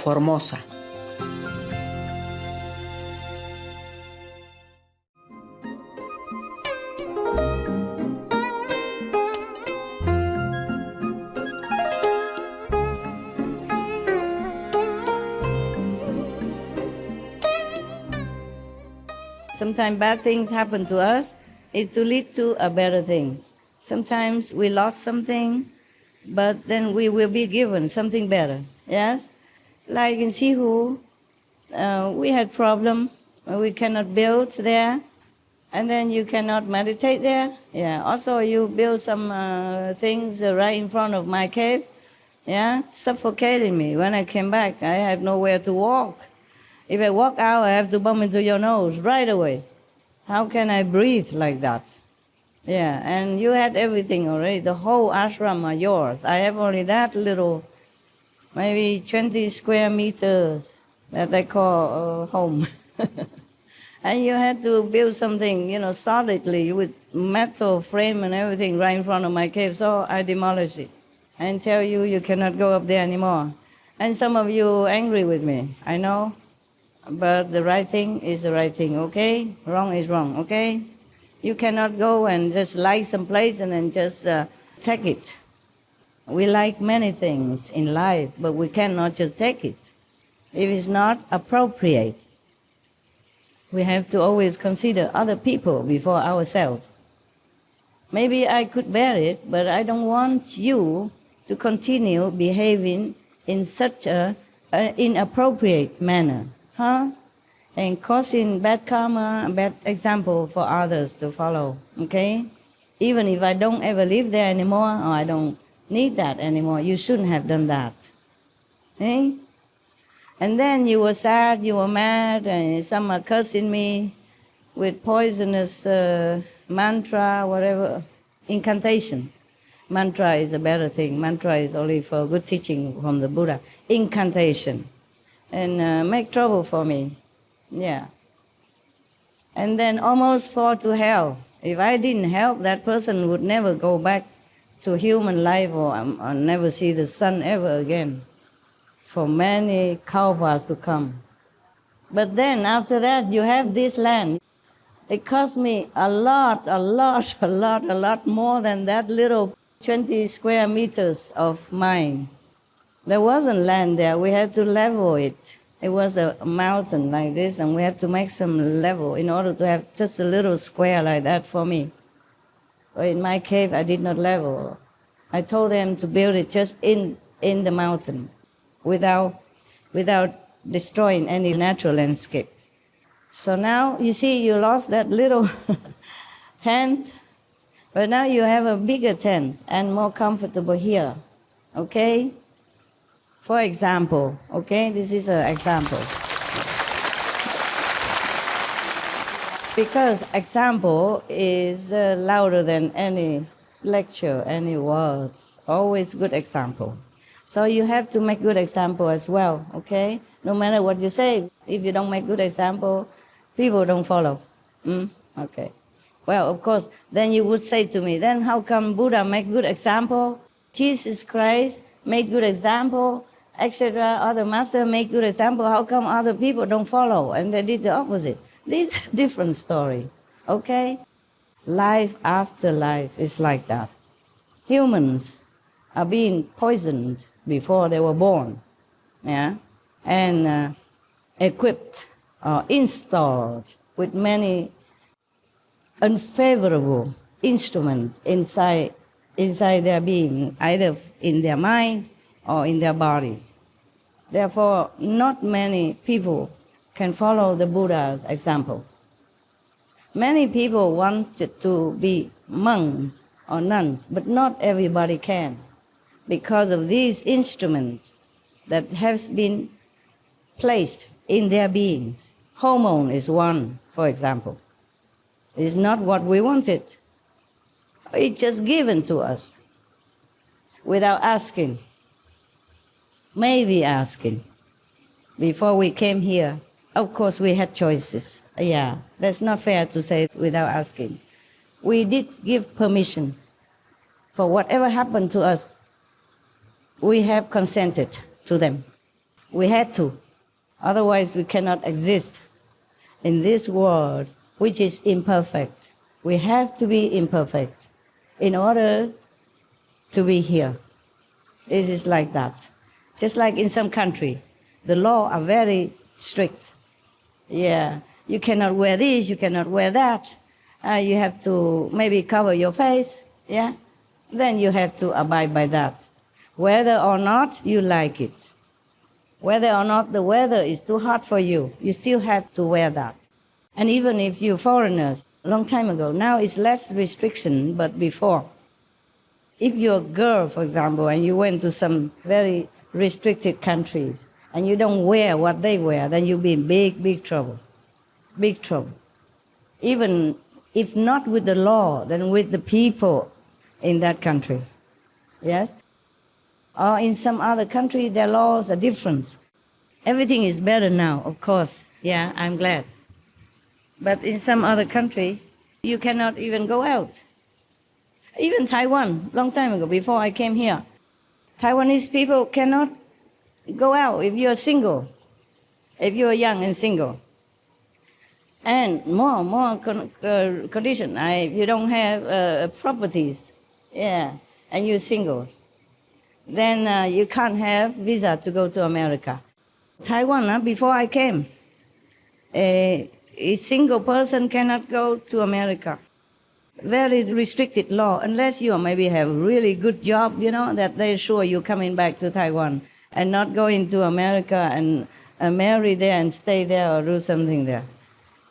Formosa. Sometimes bad things happen to us is to lead to a better things. Sometimes we lost something, but then we will be given something better. Yes, like in Sihu, we had problem. We cannot build there, and then you cannot meditate there. Yeah. Also, you build some things right in front of my cave. Yeah, suffocating me. When I came back, I have nowhere to walk. If I walk out, I have to bump into your nose right away. How can I breathe like that? Yeah, and you had everything already. The whole ashram are yours. I have only that little, maybe 20 square meters that I call home. And you had to build something, solidly with metal frame and everything right in front of my cave. So I demolished it and tell you you cannot go up there anymore. And some of you angry with me, I know. But the right thing is the right thing, okay? Wrong is wrong, okay? You cannot go and just like some place and then just take it. We like many things in life, but we cannot just take it. If it's not appropriate, we have to always consider other people before ourselves. Maybe I could bear it, but I don't want you to continue behaving in such an inappropriate manner. And causing bad karma, bad example for others to follow, okay? Even if I don't ever live there anymore, or I don't need that anymore, you shouldn't have done that, okay? And then you were sad, you were mad, and some are cursing me with poisonous mantra, whatever, incantation. Mantra is a better thing. Mantra is only for good teaching from the Buddha. Incantation. And make trouble for me. Yeah. And then almost fall to hell. If I didn't help, that person would never go back to human life or never see the sun ever again for many kalpas to come. But then after that, you have this land. It cost me a lot more than that little 20 square meters of mine. There wasn't land there. We had to level it. It was a mountain like this, and we had to make some level in order to have just a little square like that for me. But in my cave, I did not level. I told them to build it just in the mountain without destroying any natural landscape. So now, you see, you lost that little tent, but now you have a bigger tent and more comfortable here, okay? For example, okay, this is an example. Because example is louder than any lecture, any words, always good example. So you have to make good example as well, okay? No matter what you say, if you don't make good example, people don't follow. Okay. Well, of course, then you would say to me, then how come Buddha make good example? Jesus Christ make good example, etc. Other master make good example. How come other people don't follow and they did the opposite? This is a different story, okay? Life after life is like that. Humans are being poisoned before they were born, yeah, and equipped or installed with many unfavorable instruments inside their being, either in their mind or in their body. Therefore, not many people can follow the Buddha's example. Many people wanted to be monks or nuns, but not everybody can because of these instruments that have been placed in their beings. Hormone is one, for example. It's not what we wanted. It's just given to us without asking. Maybe asking. Before we came here, of course we had choices. Yeah, that's not fair to say without asking. We did give permission for whatever happened to us. We have consented to them. We had to. Otherwise, we cannot exist in this world, which is imperfect. We have to be imperfect in order to be here. It is like that. Just like in some country, the law are very strict. Yeah, you cannot wear this, you cannot wear that. You have to maybe cover your face, yeah? Then you have to abide by that. Whether or not you like it, whether or not the weather is too hot for you, you still have to wear that. And even if you're foreigners, a long time ago, now it's less restriction, but before. If you're a girl, for example, and you went to some very restricted countries, and you don't wear what they wear, then you'll be in big, big trouble. Big trouble. Even if not with the law, then with the people in that country. Yes? Or in some other country, their laws are different. Everything is better now, of course. Yeah, I'm glad. But in some other country, you cannot even go out. Even Taiwan, long time ago, before I came here, Taiwanese people cannot go out if you're single, if you're young and single. And more condition, if you don't have properties, yeah, and you're single, then you can't have visa to go to America. Taiwan, before I came, a single person cannot go to America. Very restricted law, unless you maybe have a really good job, that they're sure you're coming back to Taiwan and not going to America and marry there and stay there or do something there.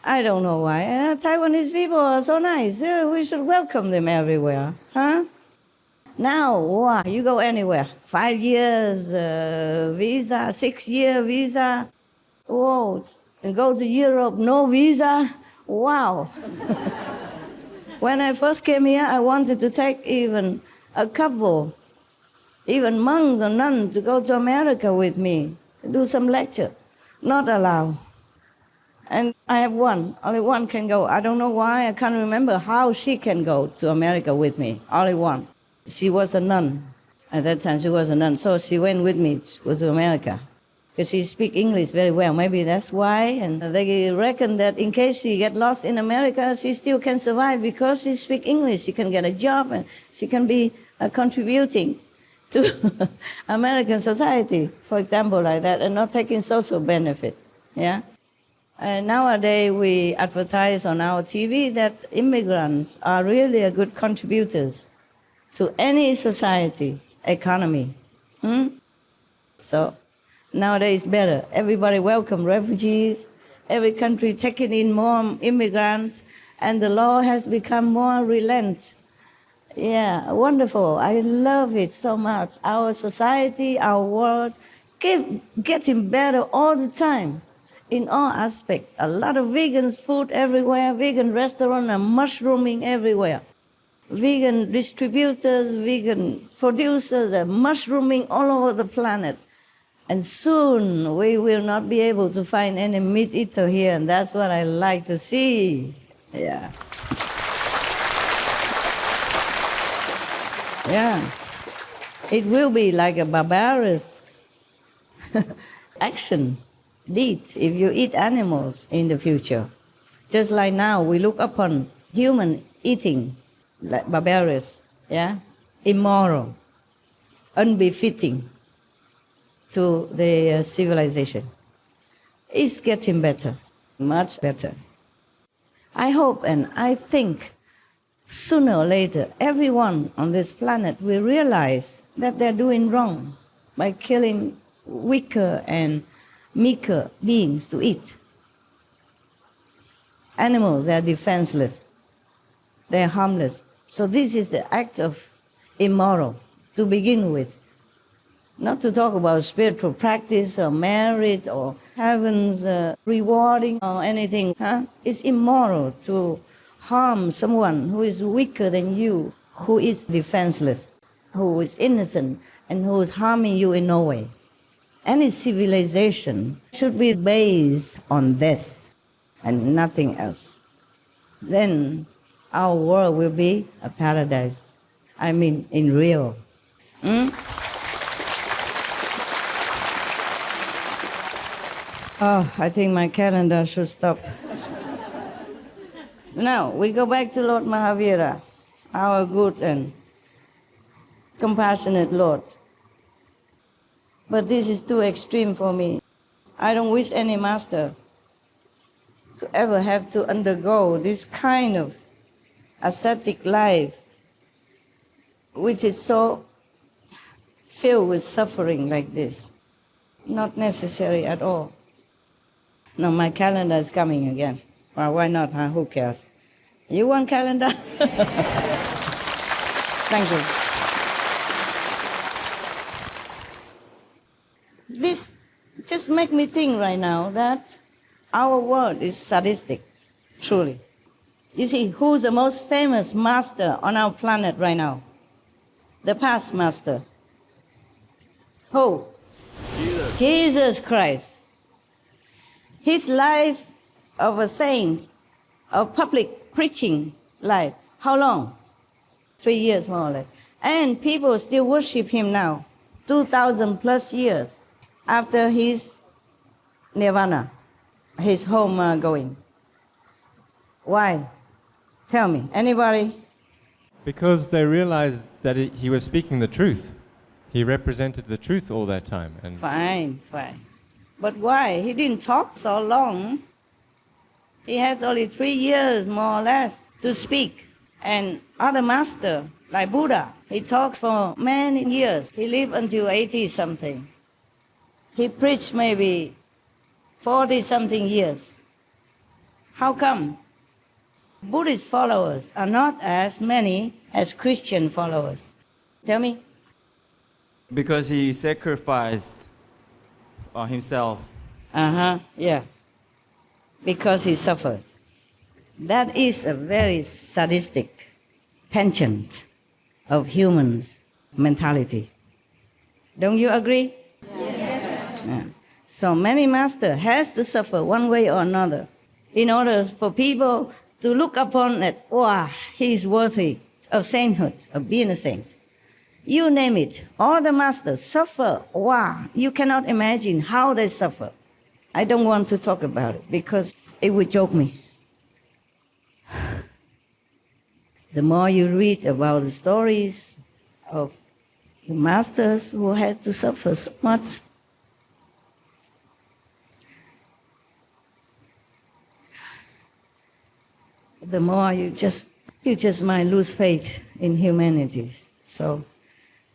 I don't know why. Taiwanese people are so nice. We should welcome them everywhere. Huh? Now, wow, you go anywhere. 5 years visa, 6-year visa. Whoa, and go to Europe, no visa. Wow. When I first came here, I wanted to take even a couple, even monks or nuns, to go to America with me, do some lecture. Not allowed. And I have one, only one can go. I don't know why, I can't remember how she can go to America with me, only one. She was a nun. At that time, she was a nun, so she went with me to America. Because she speaks English very well, maybe that's why. And they reckon that in case she get lost in America, she still can survive because she speaks English. She can get a job and she can be contributing to American society, for example, like that, and not taking social benefit, yeah? And nowadays, we advertise on our TV that immigrants are really a good contributors to any society, economy. So nowadays, better. Everybody welcome refugees. Every country taking in more immigrants, and the law has become more relent. Yeah, wonderful. I love it so much. Our society, our world, getting better all the time. In all aspects. A lot of vegan food everywhere, vegan restaurants are mushrooming everywhere. Vegan distributors, vegan producers are mushrooming all over the planet. And soon we will not be able to find any meat eater here, and that's what I like to see. Yeah. Yeah. It will be like a barbarous action. Deed if you eat animals in the future. Just like now, we look upon human eating like barbarous, yeah, immoral, unbefitting to the civilization. It's getting better, much better. I hope and I think sooner or later, everyone on this planet will realize that they're doing wrong by killing weaker and meeker beings to eat. Animals, they are defenseless. They are harmless. So this is the act of immoral to begin with. Not to talk about spiritual practice or merit or heaven's rewarding or anything. It's immoral to harm someone who is weaker than you, who is defenseless, who is innocent, and who is harming you in no way. Any civilization should be based on this and nothing else. Then our world will be a paradise. I mean, in real. Oh, I think my calendar should stop. Now, we go back to Lord Mahavira, our good and compassionate Lord. But this is too extreme for me. I don't wish any master to ever have to undergo this kind of ascetic life, which is so filled with suffering like this. Not necessary at all. No, my calendar is coming again. Well, why not, huh? Who cares? You want calendar? Thank you. This just make me think right now that our world is sadistic, truly. You see, who's the most famous master on our planet right now? The past master. Who? Jesus Christ. His life of a saint, of public preaching life. How long? 3 years more or less. And people still worship him now, 2,000 plus years after his nirvana, his home going. Why? Tell me, anybody? Because they realized that he was speaking the truth. He represented the truth all that time. And Fine. But why? He didn't talk so long. He has only 3 years, more or less, to speak. And other master, like Buddha, he talks for many years. He lived until 80-something. He preached maybe 40-something years. How come? Buddhist followers are not as many as Christian followers. Tell me. Because he sacrificed himself. Yeah. Because he suffered. That is a very sadistic penchant of humans' mentality. Don't you agree? Yes. Yeah. So many masters has to suffer one way or another in order for people to look upon it. Wow, he is worthy of sainthood, of being a saint. You name it, all the masters suffer. Wow, you cannot imagine how they suffer. I don't want to talk about it because it would choke me. The more you read about the stories of the masters who had to suffer so much, the more you just might lose faith in humanity. So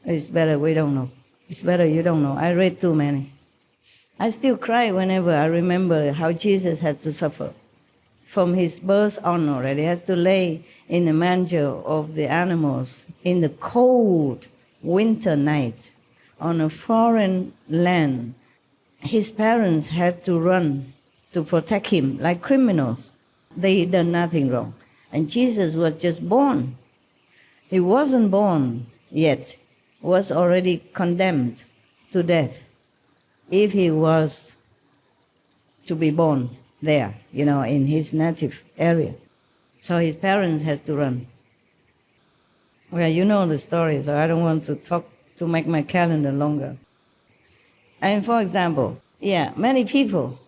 it's better we don't know. It's better you don't know. I read too many. I still cry whenever I remember how Jesus had to suffer. From his birth on already, he has to lay in the manger of the animals in the cold winter night on a foreign land. His parents had to run to protect him like criminals. They done nothing wrong. And Jesus was just born. He wasn't born yet, was already condemned to death if he was to be born there, in his native area. So his parents has to run. Well, you know the story, so I don't want to talk to make my calendar longer. And for example, many people,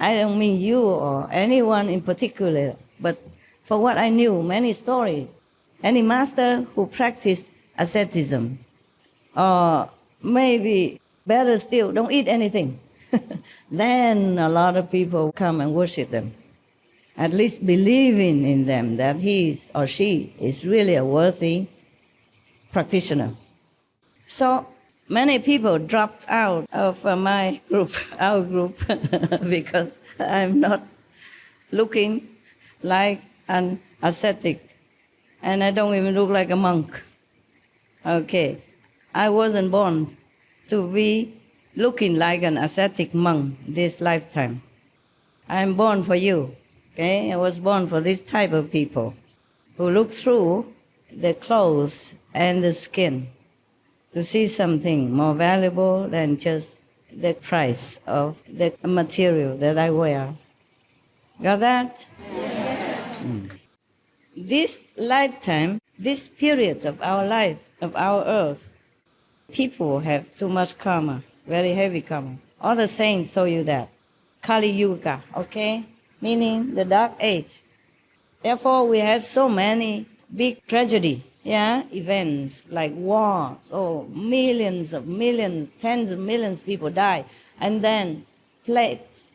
I don't mean you or anyone in particular, but for what I knew, many stories, any master who practiced asceticism, or maybe better still, don't eat anything. Then a lot of people come and worship them, at least believing in them that he or she is really a worthy practitioner. So many people dropped out of my group, our group, because I'm not looking like an ascetic, and I don't even look like a monk. Okay, I wasn't born to be looking like an ascetic monk this lifetime. I'm born for you, okay? I was born for this type of people who look through the clothes and the skin to see something more valuable than just the price of the material that I wear. Got that? Yes. This lifetime, this period of our life, of our earth, people have too much karma, very heavy karma. All the saints told you that. Kali Yuga, okay? Meaning the dark age. Therefore, we had so many big tragedy, events like wars, millions, tens of millions people die. And then plagues,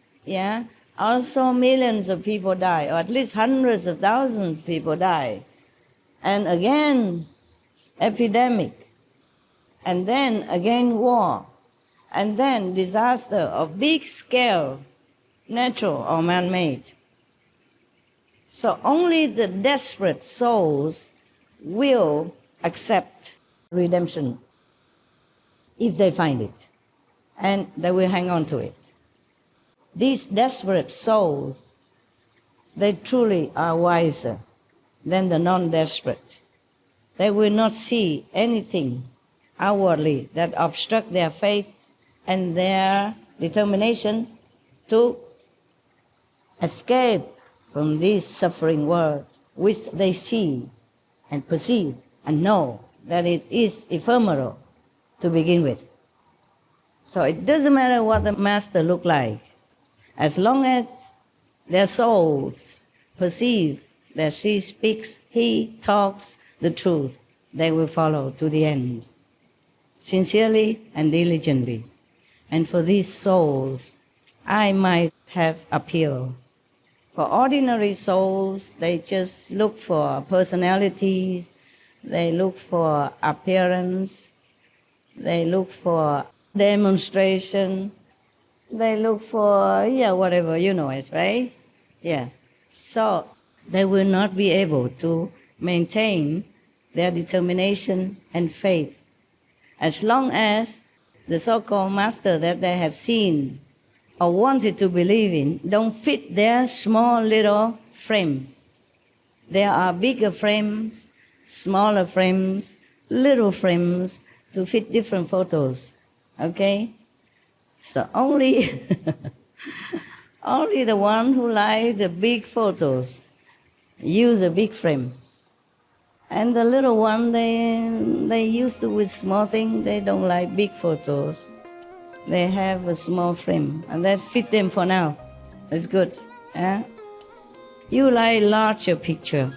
also millions of people die, or at least hundreds of thousands of people die. And again, epidemic. And then again, war. And then disaster of big scale, natural or man-made. So only the desperate souls will accept redemption if they find it, and they will hang on to it. These desperate souls, they truly are wiser than the non-desperate. They will not see anything outwardly that obstruct their faith and their determination to escape from this suffering world, which they see and perceive and know that it is ephemeral to begin with. So it doesn't matter what the master look like, as long as their souls perceive that she speaks, he talks the truth, they will follow to the end, sincerely and diligently. And for these souls, I might have appeal. For ordinary souls, they just look for personality, they look for appearance, they look for demonstration, they look for, whatever, you know it, right? Yes. So they will not be able to maintain their determination and faith as long as the so-called master that they have seen or wanted to believe in don't fit their small little frame. There are bigger frames, smaller frames, little frames to fit different photos, okay? So only the one who like the big photos use a big frame. And the little one, they used to with small things, they don't like big photos. They have a small frame, and that fit them for now. It's good. You like larger picture.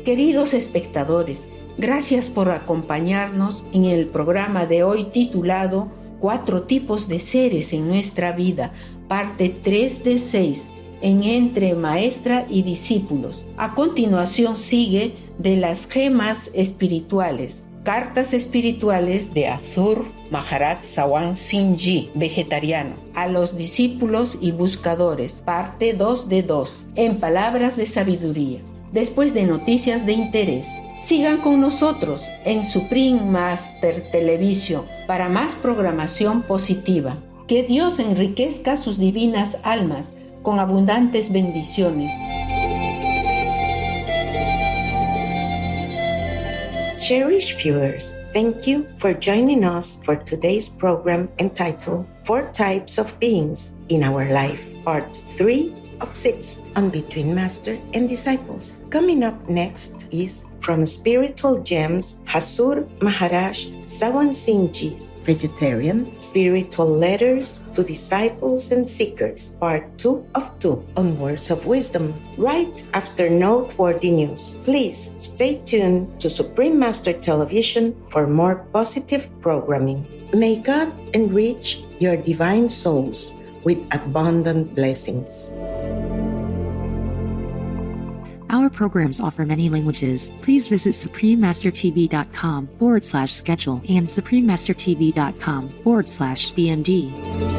Queridos espectadores, gracias por acompañarnos en el programa de hoy titulado 4 tipos de seres en nuestra vida, parte 3 de 6, en Entre Maestra y Discípulos. A continuación sigue de las gemas espirituales, cartas espirituales de Azur Maharaj Sawan Singhji, vegetariano, a los discípulos y buscadores, parte 2 de 2, en palabras de sabiduría. Después de noticias de interés, sigan con nosotros en Supreme Master Television para más programación positiva. Que Dios enriquezca sus divinas almas con abundantes bendiciones. Cherished viewers, thank you for joining us for today's program entitled 4 Types of Beings in Our Life, Part 3 of 6 on Between Master and Disciples. Coming up next is from Spiritual Gems, Hasur Maharaj Sawan Singhji's Vegetarian Spiritual Letters to Disciples and Seekers, Part 2 of 2 on Words of Wisdom, right after noteworthy news. Please stay tuned to Supreme Master Television for more positive programming. May God enrich your divine souls with abundant blessings. Our programs offer many languages. Please visit suprememastertv.com/schedule and suprememastertv.com/BMD.